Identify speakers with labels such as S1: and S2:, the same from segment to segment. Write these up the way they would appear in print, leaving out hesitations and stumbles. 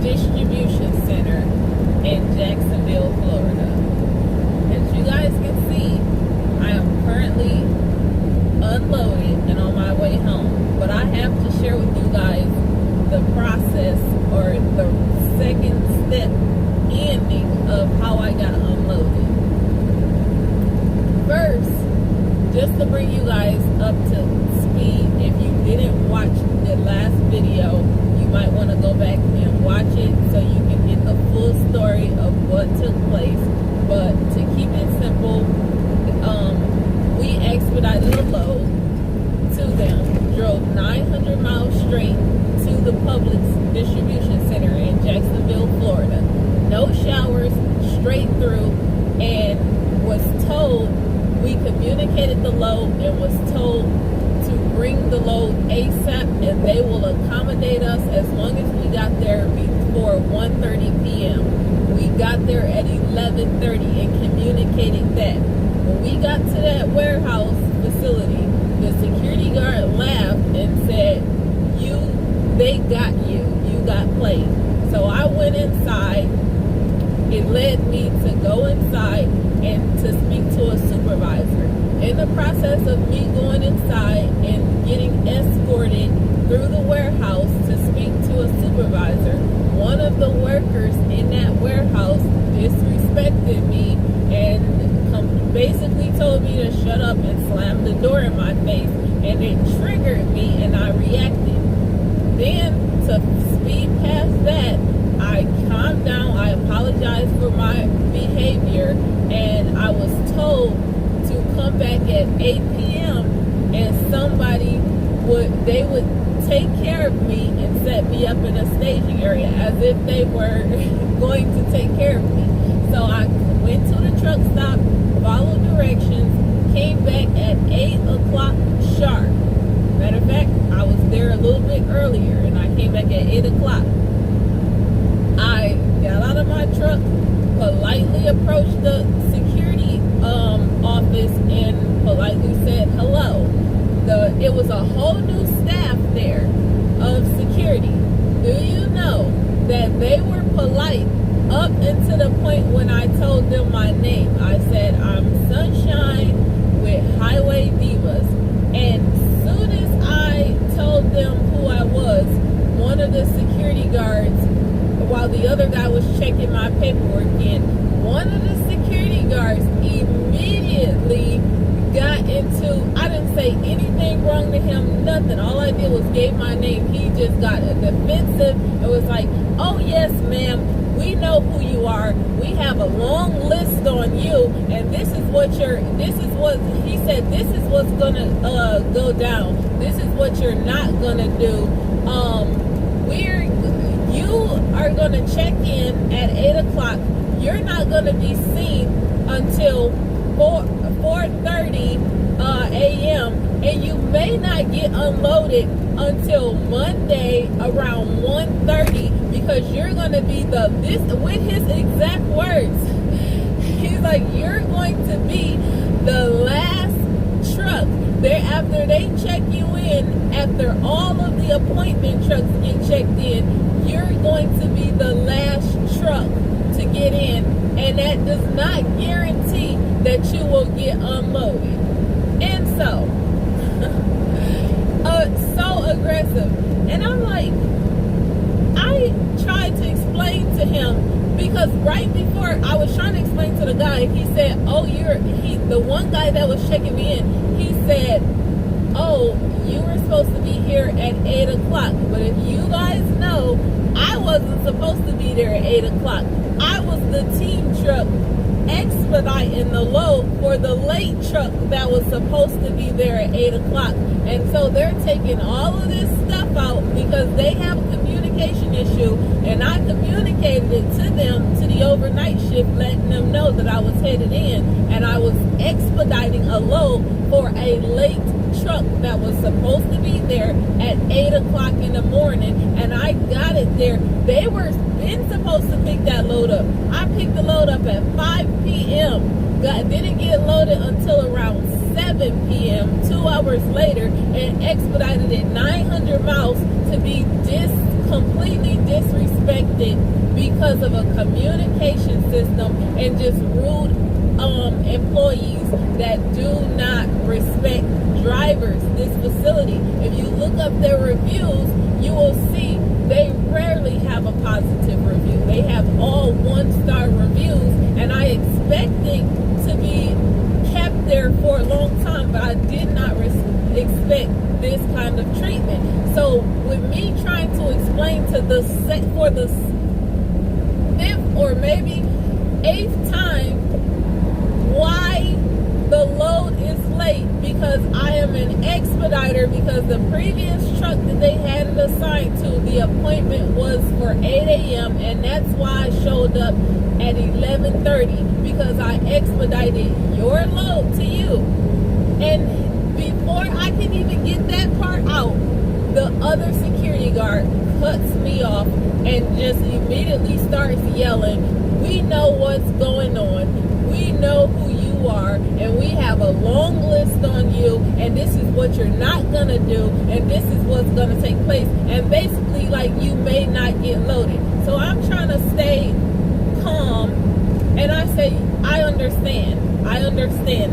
S1: distribution center in Jacksonville, Florida. As you guys can see, I am currently unloaded and on my way home. But I have to share with you guys the process or the second step ending of how I got unloaded. First, just to bring you guys up to speed, if you didn't watch the last video, you might want to go back and watch it so you can get the full story of what took place. But to keep it simple, we expedited a load to them, drove 900 miles straight to the Publix distribution center in Jacksonville, Florida. No showers, straight through, and was told, we communicated the load and was told to bring the load ASAP and they will accommodate us as long as we got there before 1:30 p.m. We got there at 11:30 and communicated that. When we got to that warehouse facility, the security guard laughed and said, they got you got played. So I went inside. It led me to go inside and to speak to a supervisor. In the process of me going inside and getting escorted through the warehouse to speak to a supervisor, one of the workers in that warehouse disrespected me and basically told me to shut up and slammed the door in my face, and it triggered me and I reacted. Then to speed past that, I calmed down, I apologized for my behavior, and I was told to come back at 8 p.m. and somebody would take care of me and set me up in a staging area as if they were going to take care of me. So I went to the truck stop, followed directions, came back at 8 o'clock sharp. Matter of fact, I was there a little bit earlier and I came back at 8 o'clock. I got out of my truck, politely approached the security office and politely said hello. It was a whole new staff there of security. Do you know that they were polite up until the point when I told them my name? I said, I'm Sunshine with Highway Divas. And as soon as I told them who I was, one of the security guards, while the other guy was checking my paperwork in, one of the security guards immediately got into, I didn't say anything wrong to him, nothing. All I did was gave my name. He just got defensive. It was like, oh yes, ma'am, we know who you are. We have a long list on you, and this is what he said, this is what's gonna go down. This is what you're not gonna do. You are gonna check in at 8 o'clock. You're not gonna be seen until 4:30 a.m. and you may not get unloaded until Monday around 1:30 because you're gonna be with his exact words. He's like, you're going to be the last truck. After they check you in, after all of the appointment trucks get checked in, you're going to be the last truck to get in, and that does not guarantee that you will get unloaded. And so aggressive. And I'm like, I tried to explain to him, because right before I was trying to explain to the guy, he said, the one guy that was checking me in, he said, oh, you were supposed to be here at 8 o'clock. But if you guys know, I wasn't supposed to be there at 8 o'clock. I was the team truck expediting the load for the late truck that was supposed to be there at 8 o'clock. And so they're taking all of this stuff out because they have a communication issue, and I communicated it to them, to the overnight shift, letting them know that I was headed in and I was expediting a load for a late truck that was supposed to be there at 8 o'clock in the morning, and I got it there. They were been supposed to pick that load up. I picked the load up at 5 p.m. Didn't get loaded until around 7 p.m. 2 hours later, and expedited it 900 miles to be completely disrespected because of a communication system and just rude employees that do not respect drivers. This facility, if you look up their reviews, you will see they rarely have a positive review. They have all 1-star reviews, and I expected to be kept there for a long time, but I did not expect this kind of treatment. So with me trying to explain to for the 5th or maybe 8th time why the load is late, because I am an expediter, because the previous truck that they had it assigned to, the appointment was for 8 a.m. and that's why I showed up at 11:30, because I expedited your load to you. And before I can even get that part out, the other security guard cuts me off and just immediately starts yelling, "We know what's going on. We know who you are, and we have a long list on you, and this is what you're not gonna do, and this is what's gonna take place." And basically, like, you may not get loaded. So I'm trying to stay calm, and I say, I understand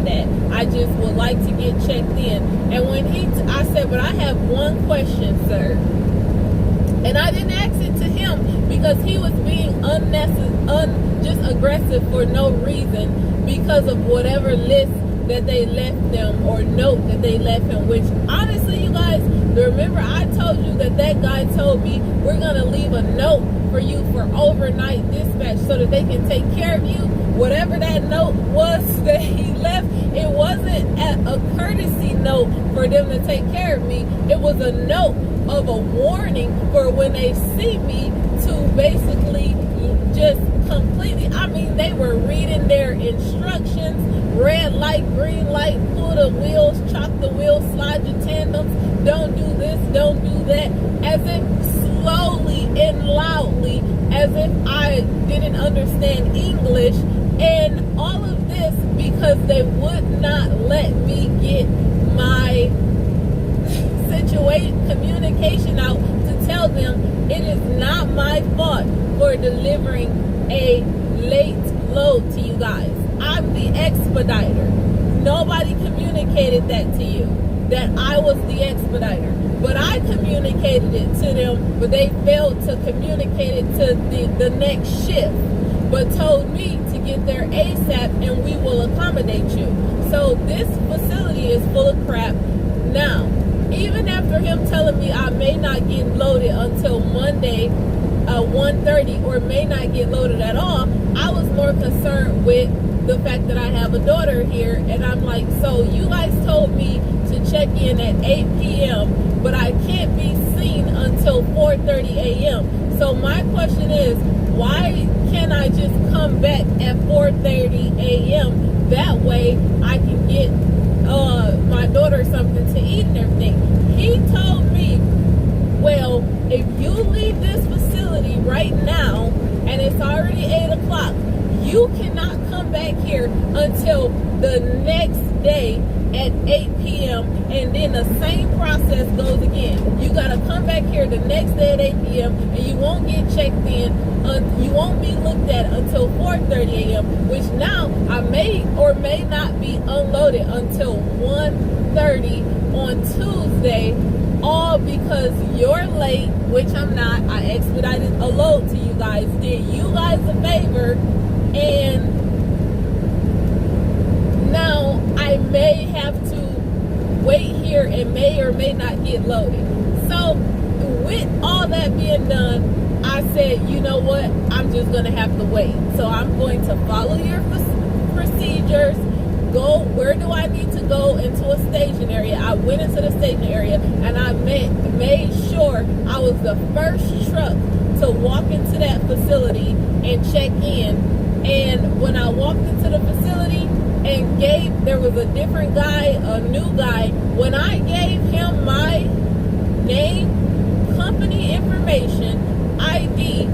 S1: that. I just would like to get checked in. And when I said, but I have one question, sir. And I didn't ask it to him because he was being just aggressive for no reason, because of whatever list that they left them or note that they left him, which honestly, you guys, remember I told you that guy told me we're going to leave a note for you for overnight dispatch so that they can take care of you. Whatever that note was that he left, it wasn't a courtesy note for them to take care of me. It was a note of a warning for when they see me, to basically just completely, I mean, they were reading their instructions: red light, green light, pull the wheels, chalk the wheels, slide your tandems, don't do this, don't do that, as if slowly and loudly, as if I didn't understand English. And all of this because they would not let me get my communication out to tell them it is not my fault for delivering a late load to you guys. I'm the expediter. Nobody communicated that to you, that I was the expediter. But I communicated it to them, but they failed to communicate it to the next shift, but told me to get there ASAP and we will accommodate you. So this facility is full of crap. Now, even after him telling me I may not get loaded until Monday 1:30, or may not get loaded at all, I was more concerned with the fact that I have a daughter here. And I'm like, so you guys told me to check in at 8 p.m., but I can't be seen until 4:30 a.m. So my question is, why can't I just come back at 4:30 a.m.? That way I can get my daughter something to eat and everything. He told me, well, if you leave this facility right now and it's already 8 o'clock, you cannot come back here until the next day at 8 p.m. and then the same process goes again. You gotta come back here the next day at 8 p.m. and you won't get checked in, you won't be looked at until 4:30 a.m., which now I may or may not be unloaded until 1:30 on Tuesday, all because you're late, which I'm not. I expedited a load to you guys, did you guys a favor, and now I may have to wait here and may or may not get loaded. So with all that being done, I said, you know what, I'm just going to have to wait. So I'm going to follow your procedures, go, where do I need to go into a staging area? I went into the staging area and I made sure I was the first truck to walk into that facility and check in. And when I walked into the facility and there was a different guy, a new guy, when I gave him my name, company information, ID,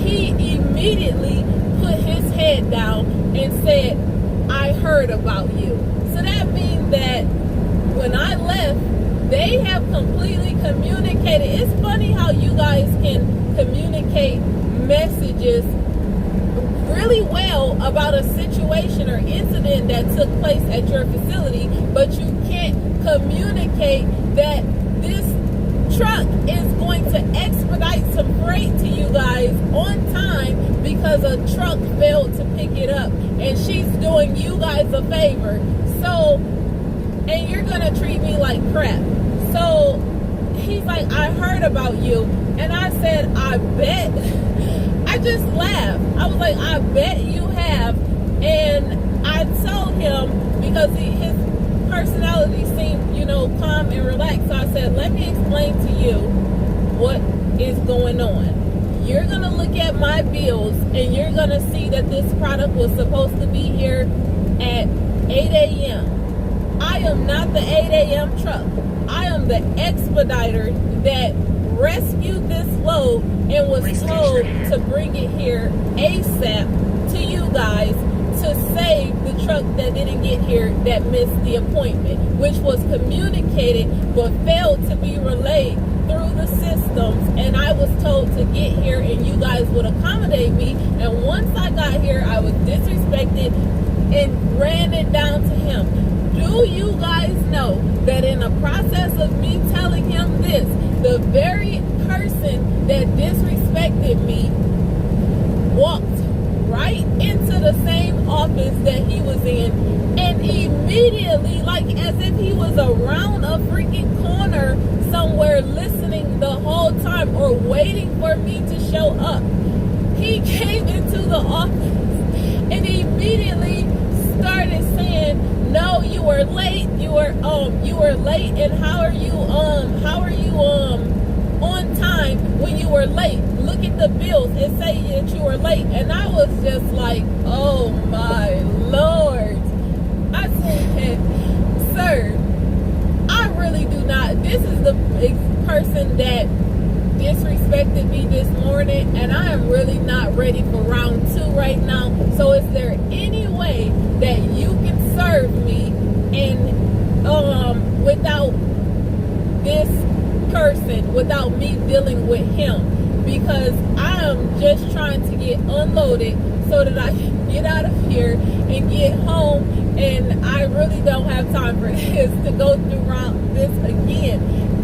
S1: he immediately put his head down and said, I heard about you. So that means that when I left, They have completely communicated. It's funny how you guys can communicate messages really well about a situation or incident that took place at your facility, but you can't communicate that this truck is going to expedite some freight to you guys on time because a truck failed to pick it up, and she's doing you guys a favor. So, and you're gonna treat me like crap. So he's like, I heard about you. And I said, I bet. I just laughed. I was like, I bet you have. And I told him, because his personality seemed, calm and relaxed. So I said, let me explain to you what is going on. You're going to look at my bills and you're going to see that this product was supposed to be here at 8 a.m. I am not the 8 a.m. truck. I am the expediter that rescued this load and was told to bring it here ASAP to you guys to save the truck that didn't get here that missed the appointment, which was communicated but failed to be relayed through the systems. And I was told to get here and you guys would accommodate me. And once I got here, I was disrespected and ran it down to him. Do you guys know that in the process of me telling him this, the very person that disrespected me walked right into the same office that he was in, and immediately, like as if he was around a freaking corner somewhere listening the whole time or waiting for me to show up, he came into the office and immediately started saying, no, you were late. You were late. And how are you on time when you were late? Look at the bills and say that you were late. And I was just like, oh my Lord. I said, sir, I really do not. This is the person that disrespected me this morning, and I am really not ready for round 2 right now. So is there any way that you can serve me and without this person, without me dealing with him? Because I am just trying to get unloaded so that I can get out of here and get home, and I really don't have time for this, to go through this again.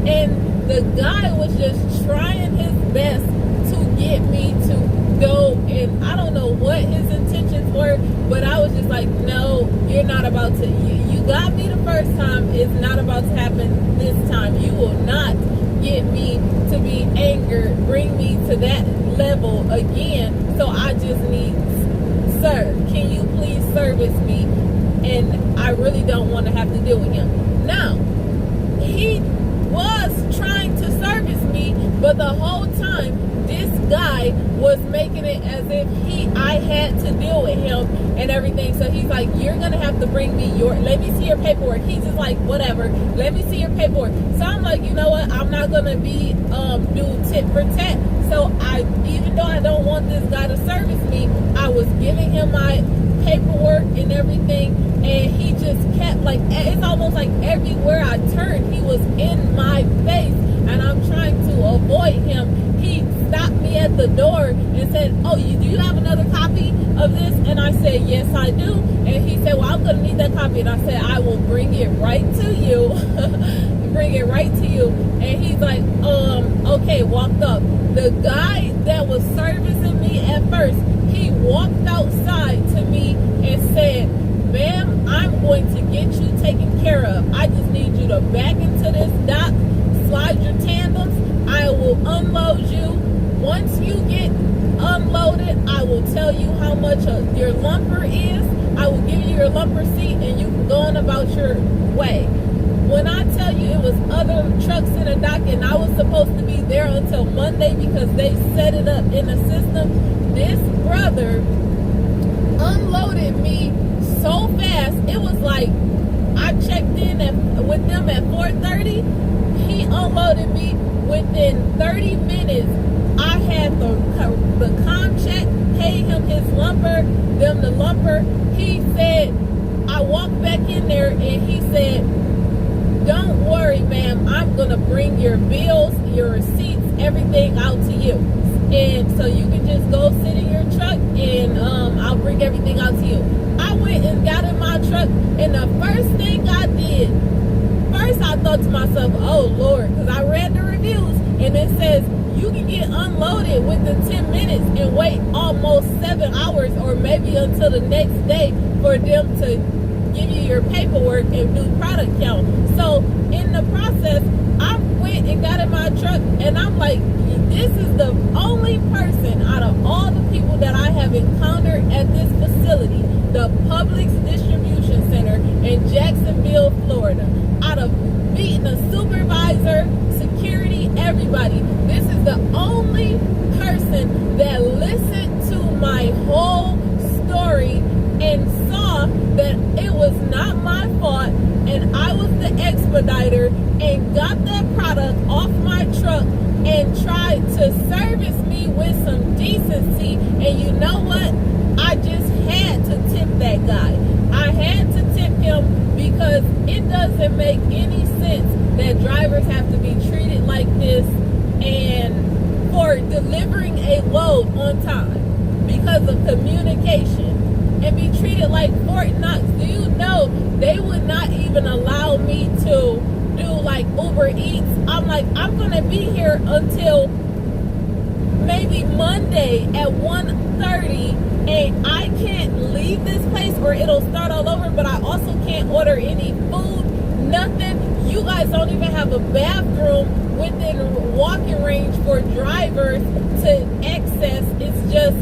S1: And the guy was just trying his best to get me to go, and I don't know what his intentions were, but I was just like, no, you're not about to, you got me the first time, it's not about to happen this time. You will not get me to be angered, bring me to that level again. So I just need, sir, can you please service me? And I really don't want to have to deal with him. Now, he was trying to service me, but the whole time this guy was making it as if I had to deal with him and everything. So he's like, you're gonna have to bring me let me see your paperwork. He's just like, whatever, let me see your paperwork. So I'm like, you know what, I'm not gonna be do tit for tat. So even though I don't want this guy to service me, I was giving him my paperwork and everything, and he just kept, like, it's almost like everywhere I turned he was in my face, and I'm trying to avoid him. He stopped me at the door and said, oh, do you have another copy of this? And I said, yes, I do. And he said, well, I'm gonna need that copy. And I said, I will bring it right to you. Bring it right to you. And he's like, okay, walked up. The guy that was servicing me at first, he walked outside to me and said, ma'am, I'm going to get you taken care of. I just need you to back into this dock, slide your tandems. I will unload you. Once you get unloaded, I will tell you how much your lumper is. I will give you your lumper seat, and you can go on about your way. When I tell you it was other trucks in the dock, and I was supposed to be there until Monday because they set it up in the system, this brother unloaded me so fast. It was like I checked in with them at 4:30. He unloaded me within 30 minutes. I had the contract, paid him his lumber, them the lumber. He said, I walked back in there and he said, don't worry, ma'am, I'm gonna bring your bills, your receipts, everything out to you. And so you can just go sit in your truck and I'll bring everything out to you. I went and got in my truck, and the first thing I did, first I thought to myself, oh Lord, because I read the reviews and it says you can get unloaded within 10 minutes and wait almost 7 hours or maybe until the next day for them to give you your paperwork and do product count. So in the process, I went and got in my truck, and I'm like, this is the only person out of all the people that I have encountered at this facility, the Publix distribution center in Jacksonville, Florida. Out of meeting a supervisor, security, everybody, this is the only person that listened to my whole story and saw that it was not my fault and I was the expediter and got that product off my truck and tried to service me with some decency. And you know what? I just had to tip that guy. I had to tip him because it doesn't make any sense that drivers have to be treated like this and for delivering a load on time because of communication and be treated like Fort Knox. Do you know they would not even allow me to do like Uber Eats? I'm like, I'm gonna be here until maybe Monday at 1:30 and I can't leave this place or it'll start all over, but I also can't order any food, nothing. You guys don't even have a bathroom within walking range for drivers to access. It's just,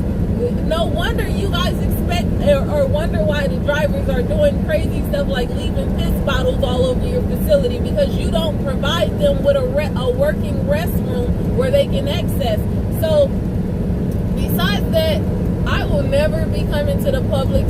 S1: no wonder you guys expect or wonder why the drivers are doing crazy stuff like leaving piss bottles all over your facility, because you don't provide them with a working restroom where they can access. So besides that, I will never be coming to the Publix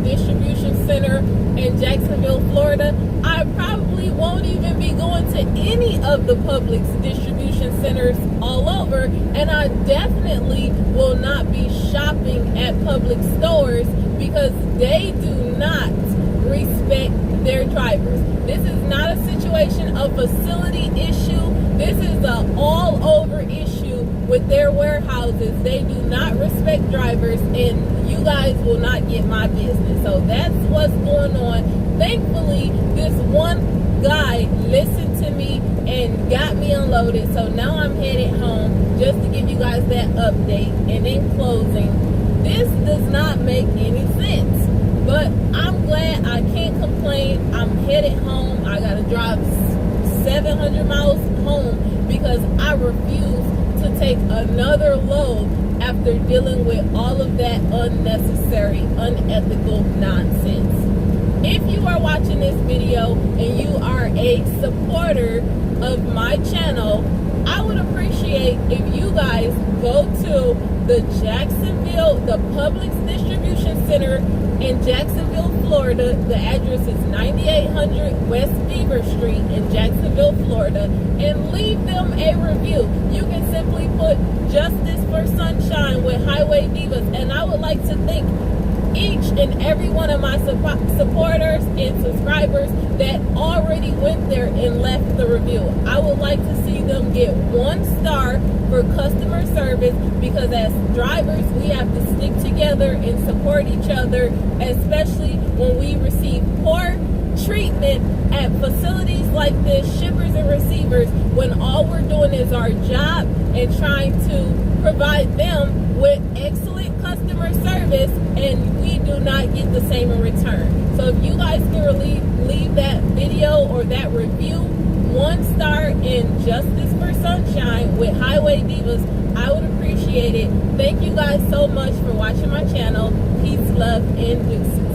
S1: distribution center in Jacksonville, Florida. I probably won't even be going to any of the Publix distribution centers all over, and I definitely will not be shopping at Publix stores because they do not respect their drivers. This is not a situation of facility issue. This is an all over issue with their warehouses. They do not respect drivers, and you guys will not get my business. So that's what's going on. Thankfully, this one guy listened to me and got me unloaded. So now I'm headed home just to give you guys that update. And in closing, this does not make any sense, but I'm glad. I can't complain. I'm headed home. I gotta drive 700 miles home because I refuse to take another load after dealing with all of that unnecessary, unethical nonsense. If you are watching this video and you are a supporter of my channel, I would appreciate if you guys go to the Publix distribution center in Jacksonville, Florida. The address is 9800 West Beaver Street in Jacksonville, Florida, and leave them a review. You can simply put "Justice for Sunshine" with Highway Divas, and I would like to thank each and every one of my supporters and subscribers that already went there and left the review. I would like to see them get 1 star for customer service, because as drivers we have to stick together and support each other, especially when we receive poor treatment at facilities like this, shippers and receivers, when all we're doing is our job and trying to provide them with excellent customer service, and we do not get the same in return. So if you guys can leave that video or that review 1 star in Justice for Sunshine with Highway Divas, I would appreciate it. Thank you guys so much for watching my channel. Peace, love, and deuces.